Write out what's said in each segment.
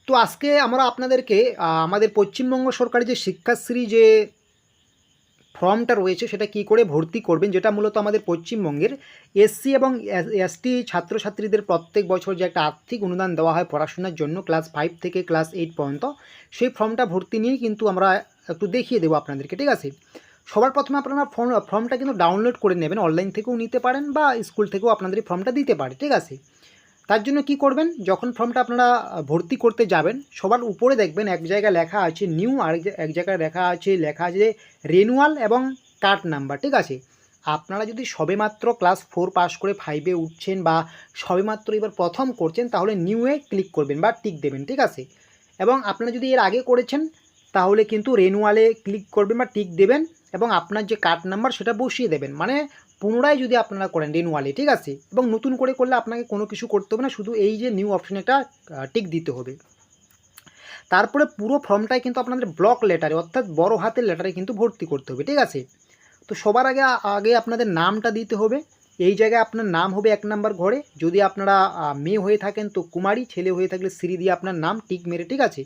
তো আজকে আমরা আপনাদেরকে আমাদের পশ্চিমবঙ্গ সরকারের যে শিক্ষাশ্রী যে ফর্মটা রয়েছে সেটা কি করে ভর্তি করবেন, যেটা মূলত আমাদের পশ্চিমবঙ্গের এসসি এবং এসটি ছাত্রছাত্রীদের প্রত্যেক বছর যে একটা আর্থিক অনুদান দেওয়া হয় পড়াশোনার জন্য ক্লাস 5 থেকে ক্লাস 8 পর্যন্ত, সেই ফর্মটা ভর্তি নিয়েই কিন্তু আমরা একটু দেখিয়ে দেবো আপনাদেরকে। ঠিক আছে, সবার প্রথমে আপনারা ফর্মটা কিন্তু ডাউনলোড করে নেবেন, অনলাইন থেকেও নিতে পারেন বা স্কুল থেকেও আপনাদের এই ফর্মটা দিতে পারে। ঠিক আছে, তার জন্য কি করবেন, যখন ফর্মটা আপনারা ভর্তি করতে যাবেন সবার উপরে দেখবেন এক জায়গায় লেখা আছে নিউ, আর এক জায়গায় লেখা আছে রেনুয়াল এবং কার্ড নাম্বার। ঠিক আছে, আপনারা যদি সবেমাত্র ক্লাস 4 পাস করে 5-এ উঠছেন বা সবেমাত্র এবার প্রথম করছেন তাহলে নিউয়ে ক্লিক করবেন বা টিক দেবেন। ঠিক আছে, এবং আপনারা যদি এর আগে করেছেন তাহলে কিন্তু রেনুয়ালে ক্লিক করবেন বা টিক দেবেন এবং আপনার যে কার্ড নাম্বার সেটা বসিয়ে দেবেন। মানে পুনরায় যদি আপনারা করেন রেনুয়ালে, ঠিক আছে, এবং নতুন করে করলে আপনাকে কোনো কিছু করতে হবে না, শুধু এই যে নিউ অপশানে একটা টিক দিতে হবে। তারপরে পুরো ফর্মটাই কিন্তু আপনাদের ব্লক লেটারে অর্থাৎ বড় হাতের লেটারে কিন্তু ভর্তি করতে হবে। ঠিক আছে, তো সবার আগে আগে আপনাদের নামটা দিতে হবে। এই জায়গায় আপনার নাম হবে 1 নাম্বার ঘরে। যদি আপনারা মেয়ে হয়ে থাকেন তো কুমারী, ছেলে হয়ে থাকলে শ্রী দিয়ে আপনার নাম টিক মেরে, ঠিক আছে,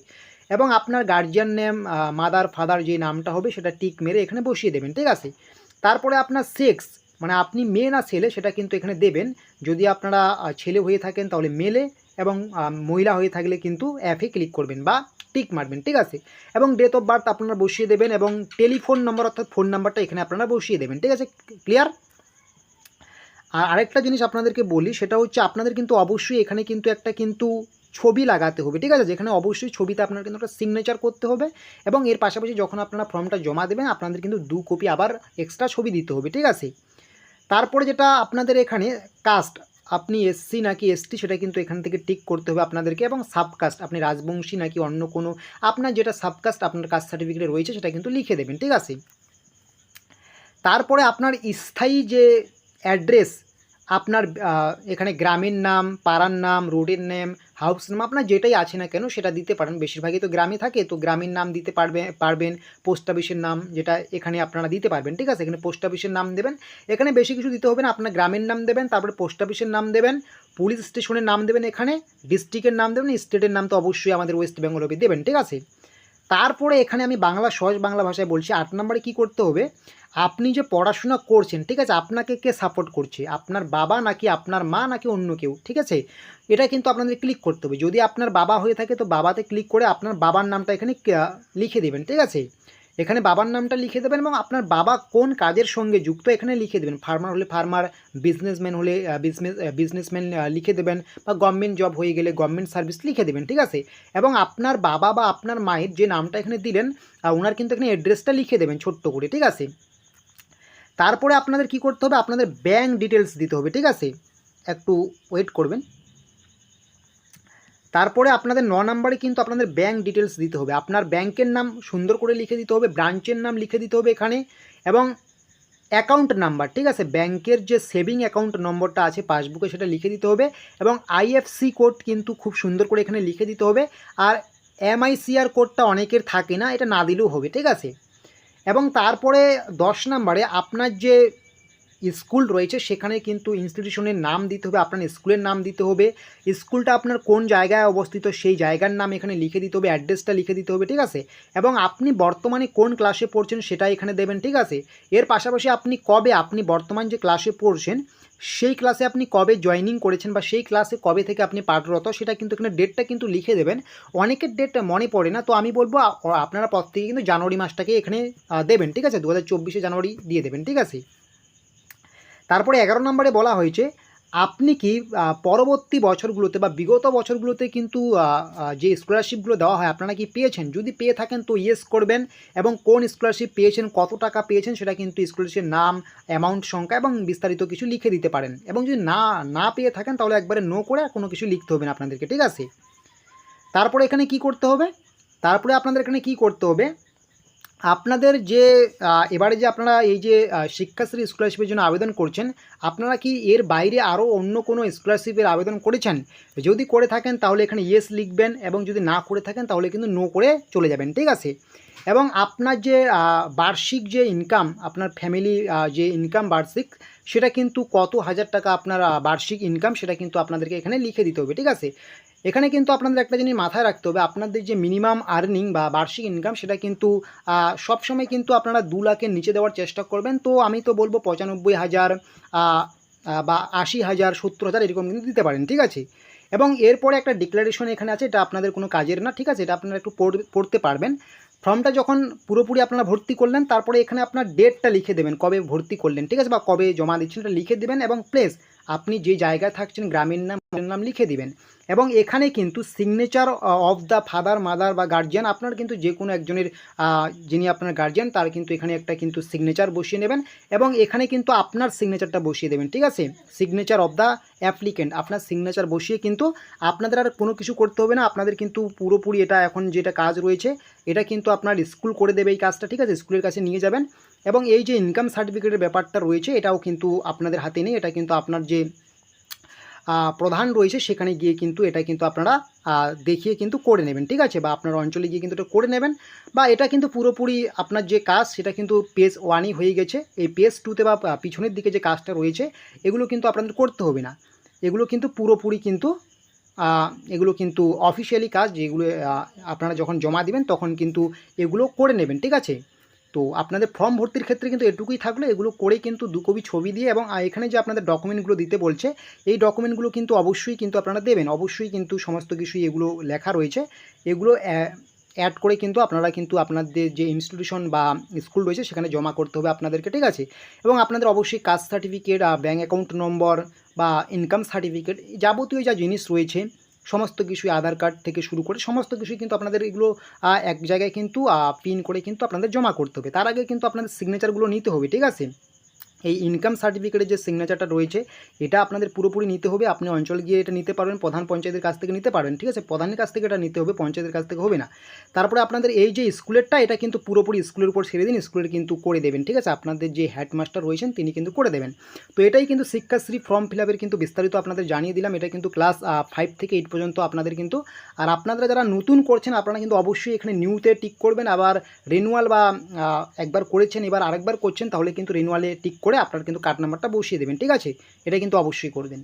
এবং আপনার গার্জিয়ান নেম মাদার ফাদার যে নামটা হবে সেটা টিক মেরে এখানে বসিয়ে দেবেন। ঠিক আছে, তারপরে আপনার সেক্স মানে আপনি মেয়ে না ছেলে সেটা কিন্তু এখানে দেবেন। যদি আপনারা ছেলে হয়ে থাকেন তাহলে মেলে, এবং মহিলা হয়ে থাকলে কিন্তু অ্যাপে ক্লিক করবেন বা টিক মারবেন। ঠিক আছে, এবং ডেট অফ বার্থ আপনারা বসিয়ে দেবেন এবং টেলিফোন নম্বর অর্থাৎ ফোন নাম্বারটা এখানে আপনারা বসিয়ে দেবেন। ঠিক আছে, ক্লিয়ার? আর আরেকটা জিনিস আপনাদেরকে বলি, সেটা হচ্ছে আপনাদের কিন্তু অবশ্যই এখানে কিন্তু একটা কিন্তু ছবি লাগাতে হবে। ঠিক আছে, যেখানে অবশ্যই ছবিতে আপনার কিন্তু একটা সিগনেচার করতে হবে, এবং এর পাশাপাশি যখন আপনারা ফর্মটা জমা দেবেন আপনাদের কিন্তু 2 কপি আবার এক্সট্রা ছবি দিতে হবে। ঠিক আছে, তারপরে যেটা আপনাদের এখানে কাস্ট, আপনি এসসি নাকি এসটি সেটা কিন্তু এখান থেকে টিক করতে হবে আপনাদেরকে, এবং সাবকাস্ট আপনি রাজবংশী নাকি অন্য কোনো আপনার যেটা সাবকাস্ট আপনার কাস্ট সার্টিফিকেটে রয়েছে সেটা কিন্তু লিখে দেবেন। ঠিক আছে, তারপরে আপনার স্থায়ী যে অ্যাড্রেস, আপনার এখানে গ্রামের নাম, পাড়ার নাম, রোডের নেম, হাউস নাম, আপনার যেটাই আছে না কেন সেটা দিতে পারেন। বেশিরভাগই তো গ্রামে থাকে, তো গ্রামের নাম দিতে পারবেন। পোস্ট অফিসের নাম যেটা এখানে আপনারা দিতে পারবেন। ঠিক আছে, এখানে পোস্ট অফিসের নাম দেবেন। এখানে বেশি কিছু দিতে হবে না, আপনার গ্রামের নাম দেবেন, তারপরে পোস্ট অফিসের নাম দেবেন, পুলিশ স্টেশনের নাম দেবেন, এখানে ডিস্ট্রিক্টের নাম দেবেন, স্টেটের নাম তো অবশ্যই আমাদের ওয়েস্ট বেঙ্গল হবে দেবেন। ঠিক আছে, তারপরে এখানে আমি সহজ বাংলা ভাষায় বলছি, 8 নম্বরে কী করতে হবে, আপনি যে পড়াশোনা করছেন, ঠিক আছে, আপনাকে কে সাপোর্ট করছে, আপনার বাবা নাকি আপনার মা নাকি অন্য কেউ। ঠিক আছে, এটা কিন্তু আপনাদের ক্লিক করতে হবে। যদি আপনার বাবা হয়ে থাকে তো বাবাতে ক্লিক করে আপনার বাবার নামটা এখানে লিখে দেবেন। ঠিক আছে, এখানে বাবার নামটা লিখে দেবেন এবং আপনার বাবা কোন কাজের সঙ্গে যুক্ত এখানে লিখে দেবেন। ফার্মার হলে ফার্মার, বিজনেসম্যান হলে বিজনেসম্যান লিখে দেবেন, বা গভর্নমেন্ট জব হয়ে গেলে গভর্নমেন্ট সার্ভিস লিখে দেবেন। ঠিক আছে, এবং আপনার বাবা বা আপনার মায়ের যে নামটা এখানে দিলেন ওনার কিন্তু এখানে অ্যাড্রেসটা লিখে দেবেন ছোট্ট করে। ঠিক আছে, তারপরে আপনাদের কি করতে হবে, আপনাদের ব্যাঙ্ক ডিটেলস দিতে হবে। ঠিক আছে, একটু ওয়েট করবেন। তারপরে আপনাদের 9 নম্বরে কিন্তু আপনাদের ব্যাঙ্ক ডিটেলস দিতে হবে। আপনার ব্যাংকের নাম সুন্দর করে লিখে দিতে হবে, ব্রাঞ্চের নাম লিখে দিতে হবে এখানে, এবং অ্যাকাউন্ট নাম্বার, ঠিক আছে, ব্যাংকের যে সেভিং অ্যাকাউন্ট নম্বরটা আছে পাসবুকে সেটা লিখে দিতে হবে, এবং আইএফসি কোড কিন্তু খুব সুন্দর করে এখানে লিখে দিতে হবে। আর এমআইসিআর কোডটা অনেকের থাকে না, এটা না দিলেও হবে। ঠিক আছে, এবং তারপরে 10 নম্বরে আপনার যে স্কুল রয়েছে সেখানে কিন্তু ইনস্টিটিউশনের নাম দিতে হবে, আপনার স্কুলের নাম দিতে হবে, স্কুলটা আপনার কোন জায়গায় অবস্থিত সেই জায়গার নাম এখানে লিখে দিতে হবে, অ্যাড্রেসটা লিখে দিতে হবে। ঠিক আছে, এবং আপনি বর্তমানে কোন ক্লাসে পড়ছেন সেটা এখানে দেবেন। ঠিক আছে, এর পাশাপাশি আপনি বর্তমান যে ক্লাসে পড়ছেন সেই ক্লাসে আপনি কবে জয়েনিং করেছেন বা সেই ক্লাসে কবে থেকে আপনি পাঠরত সেটা কিন্তু এখানে ডেটটা কিন্তু লিখে দেবেন। অনেকের ডেট মনে পড়ে না, তো আমি বলবো আপনারা প্রত্যেকে কিন্তু জানুয়ারি মাসটাকে এখানে দেবেন। ঠিক আছে, 2024 জানুয়ারি দিয়ে দেবেন। ঠিক আছে, তারপরে 11 নম্বরে বলা হয়েছে আপনি কি পরবর্তী বছরগুলোতে বা বিগত বছরগুলোতে কিন্তু যে স্কলারশিপগুলো দেওয়া হয় আপনারা কি পেয়েছেন, যদি পেয়ে থাকেন তো ইয়েস করবেন, এবং কোন স্কলারশিপ পেয়েছেন, কত টাকা পেয়েছেন সেটা কিন্তু স্কলারশিপের নাম, অ্যামাউন্ট, সংখ্যা এবং বিস্তারিত কিছু লিখে দিতে পারেন, এবং যদি না পেয়ে থাকেন তাহলে একবারে নো করে আর কোনো কিছু লিখতে হবে না আপনাদেরকে। ঠিক আছে, তারপরে এখানে কি করতে হবে, আপনাদের যে এবারে যে আপনারা এই যে শিক্ষাশ্রী স্কলারশিপের জন্য আবেদন করছেন, আপনারা কি এর বাইরে আরও অন্য কোনো স্কলারশিপের আবেদন করেছেন? যদি করে থাকেন তাহলে এখানে ইয়েস লিখবেন, এবং যদি না করে থাকেন তাহলে কিন্তু নো করে চলে যাবেন। ঠিক আছে, এবং আপনার যে বার্ষিক যে ইনকাম, আপনার ফ্যামিলি যে ইনকাম বার্ষিক সেটা কিন্তু কত হাজার টাকা আপনার বার্ষিক ইনকাম সেটা কিন্তু আপনাদেরকে এখানে লিখে দিতে হবে। ঠিক আছে, এখানে কিন্তু আপনাদের একটা জিনিস মাথায় রাখতে হবে, আপনাদের যে মিনিমাম আর্নিং বা বার্ষিক ইনকাম সেটা কিন্তু সবসময় কিন্তু আপনারা 2 লাখের নিচে দেওয়ার চেষ্টা করবেন। তো আমি তো বলবো 95,000 বা 80,000, 70,000 এরকম কিন্তু দিতে পারেন, ঠিক আছে। এবং এরপরে একটা ডিক্লারেশন এখানে আছে, এটা আপনাদের কোনো কাজের না, ঠিক আছে। এটা আপনারা একটু পড়তে পারবেন। ফর্মটা যখন পুরোপুরি আপনারা ভর্তি করলেন, তারপরে এখানে আপনার ডেটটা লিখে দেবেন, কবে ভর্তি করলেন, ঠিক আছে, বা কবে জমা দিচ্ছেন এটা লিখে দেবেন, এবং প্লেস আপনি যে জায়গায় থাকছেন গ্রামের নাম লিখে দিবেন। এবং এখানে কিন্তু signature of the father, mother বা গার্জিয়ান, আপনার কিন্তু যে কোনো একজনের যিনি আপনার গার্জিয়ান তার কিন্তু এখানে একটা কিন্তু সিগনেচার বসিয়ে নেবেন, এবং এখানে কিন্তু আপনার সিগনেচারটা বসিয়ে দেবেন, ঠিক আছে। সিগনেচার অফ দ্য অ্যাপ্লিকেন্ট, আপনার সিগনেচার বসিয়ে কিন্তু আপনাদের আর কোনো কিছু করতে হবে না। আপনাদের কিন্তু পুরোপুরি এটা এখন যেটা কাজ রয়েছে এটা কিন্তু আপনার স্কুল করে দেবে এই কাজটা, ঠিক আছে, স্কুলের কাছে নিয়ে যাবেন। এবং এই যে ইনকাম সার্টিফিকেটের ব্যাপারটা রয়েছে এটাও কিন্তু আপনাদের হাতে নেই, এটা কিন্তু আপনার যে প্রধান রয়েছে সেখানে গিয়ে কিন্তু এটা কিন্তু আপনারা দেখিয়ে কিন্তু করে নেবেন, ঠিক আছে, বা আপনার অঞ্চলে গিয়ে কিন্তু এটা করে নেবেন। বা এটা কিন্তু পুরোপুরি আপনার যে কাজ সেটা কিন্তু পেজ 1ই হয়ে গেছে। এই পেজ 2তে বা পিছনের দিকে যে কাজটা রয়েছে এগুলো কিন্তু আপনাদের করতে হবে না। এগুলো কিন্তু পুরোপুরি কিন্তু এগুলো কিন্তু অফিসিয়ালি কাজ, যেগুলো আপনারা যখন জমা দিবেন তখন কিন্তু এগুলো করে নেবেন, ঠিক আছে। তো আপনাদের ফর্ম ভর্তির ক্ষেত্রে কিন্তু এটুকুই থাকলো, এগুলো করেই কিন্তু 2 কপি ছবি দিয়ে, এবং এখানে যে আপনাদের ডকুমেন্টগুলো দিতে বলছে এই ডকুমেন্টগুলো কিন্তু অবশ্যই কিন্তু আপনারা দেবেন, অবশ্যই কিন্তু সমস্ত কিছুই এগুলো লেখা রয়েছে, এগুলো অ্যাড করে কিন্তু আপনারা কিন্তু আপনাদের যে ইনস্টিটিউশন বা স্কুল রয়েছে সেখানে জমা করতে হবে আপনাদেরকে, ঠিক আছে। এবং আপনাদের অবশ্যই caste certificate, bank account number বা ইনকাম সার্টিফিকেট, যাবতীয় যা জিনিস রয়েছে সমস্ত কিছুই, আধার কার্ড থেকে শুরু করে সমস্ত কিছুই কিন্তু আপনাদের এগুলো এক জায়গায় কিন্তু পিন করে কিন্তু আপনাদের জমা করতে হবে। তার আগে কিন্তু আপনাদের সিগনেচারগুলো নিতে হবে, ঠিক আছে। এই ইনকাম সার্টিফিকেটের যে সিগনেচারটা রয়েছে এটা আপনাদের পুরোপুরি নিতে হবে। আপনি অঞ্চলে গিয়ে এটা নিতে পারবেন, প্রধান পঞ্চায়েতের কাছ থেকে নিতে পারবেন, ঠিক আছে, প্রধানের কাছ থেকে এটা নিতে হবে, পঞ্চায়েতের কাছ থেকে হবে না। তারপরে আপনাদের এই যে স্কুলেরটা এটা কিন্তু পুরোপুরি স্কুলের উপর ছেড়ে দিন, স্কুলের কিন্তু করে দেবেন, ঠিক আছে, আপনাদের যে হেডমাস্টার রয়েছেন তিনি কিন্তু করে দেবেন। তো এটাই কিন্তু শিক্ষাশ্রী ফর্ম ফিল আপের কিন্তু বিস্তারিত আপনাদের জানিয়ে দিলাম। এটা কিন্তু ক্লাস 5 থেকে 8 পর্যন্ত আপনাদের কিন্তু। আর আপনারা যারা নতুন করছেন আপনারা কিন্তু অবশ্যই এখানে নিউতে টিক করবেন, আবার রিনুয়াল বা একবার করেছেন এবার আরেকবার করছেন তাহলে কিন্তু রিনুয়ালে টিক করে আপনার কিন্তু কার্ড নাম্বারটা বসিয়ে দেবেন, ঠিক আছে, এটা কিন্তু অবশ্যই করবেন।